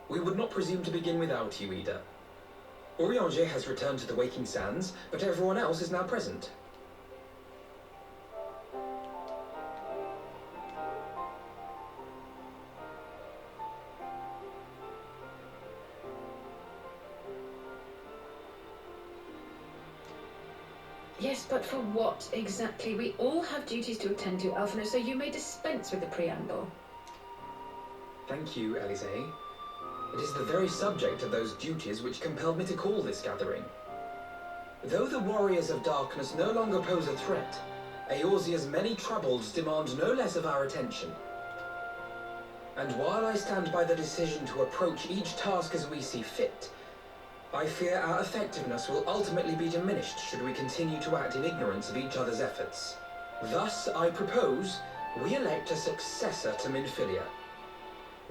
We would not presume to begin without you, Ida. Urianger has returned to the Waking Sands, but everyone else is now present. Yes, but for what exactly? We all have duties to attend to, Alphino, so you may dispense with the preamble. Thank you, Elise. It is the very subject of those duties which compelled me to call this gathering. Though the warriors of darkness no longer pose a threat, Eorzea's many troubles demand no less of our attention. And while I stand by the decision to approach each task as we see fit, I fear our effectiveness will ultimately be diminished should we continue to act in ignorance of each other's efforts. Thus, I propose we elect a successor to Minfilia.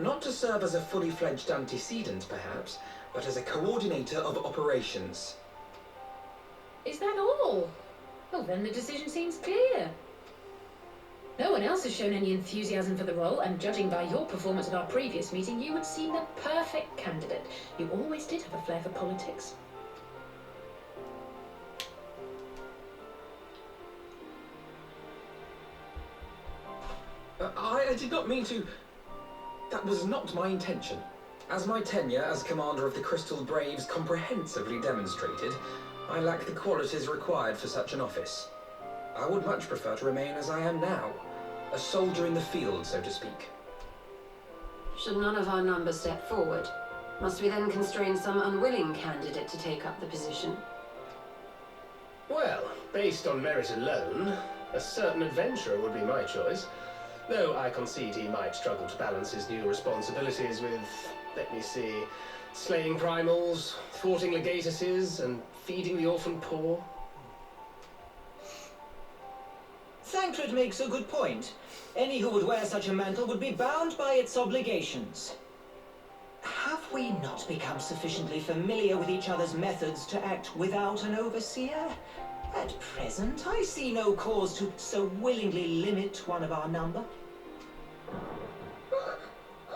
Not to serve as a fully fledged antecedent, perhaps, but as a coordinator of operations. Is that all? Well, then the decision seems clear. No one else has shown any enthusiasm for the role, and judging by your performance at our previous meeting, you would seem the perfect candidate. You always did have a flair for politics. I did not mean to... That was not my intention. As my tenure as commander of the Crystal Braves comprehensively demonstrated, I lack the qualities required for such an office. I would much prefer to remain as I am now, a soldier in the field, so to speak. Should none of our number step forward, must we then constrain some unwilling candidate to take up the position? Well, based on merit alone, a certain adventurer would be my choice. Though I concede he might struggle to balance his new responsibilities with, let me see, slaying primals, thwarting legatuses, and feeding the orphan poor. Thancred makes a good point. Any who would wear such a mantle would be bound by its obligations. Have we not become sufficiently familiar with each other's methods to act without an overseer? At present, I see no cause to so willingly limit one of our number. Oh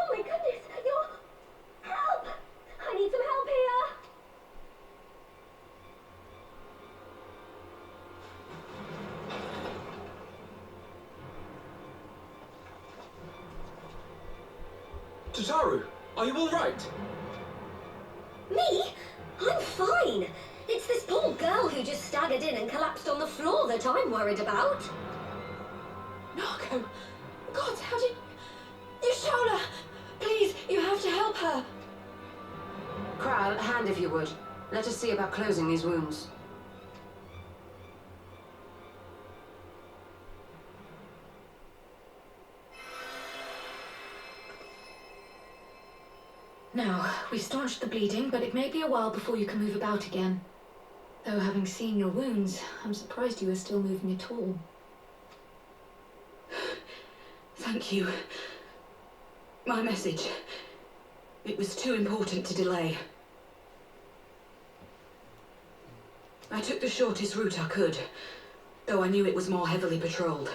my goodness! Help! I need some help here! Tataru, are you all right? Me? I'm fine. It's this poor girl who just staggered in and collapsed on the floor that I'm worried about. Narco! God, how did... Yashola! Please, you have to help her! Kral, hand if you would. Let us see about closing these wounds. Now, we've staunched the bleeding, but it may be a while before you can move about again. Though, having seen your wounds, I'm surprised you are still moving at all. Thank you. My message. It was too important to delay. I took the shortest route I could, though I knew it was more heavily patrolled.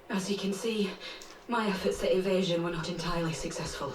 As you can see, my efforts at evasion were not entirely successful.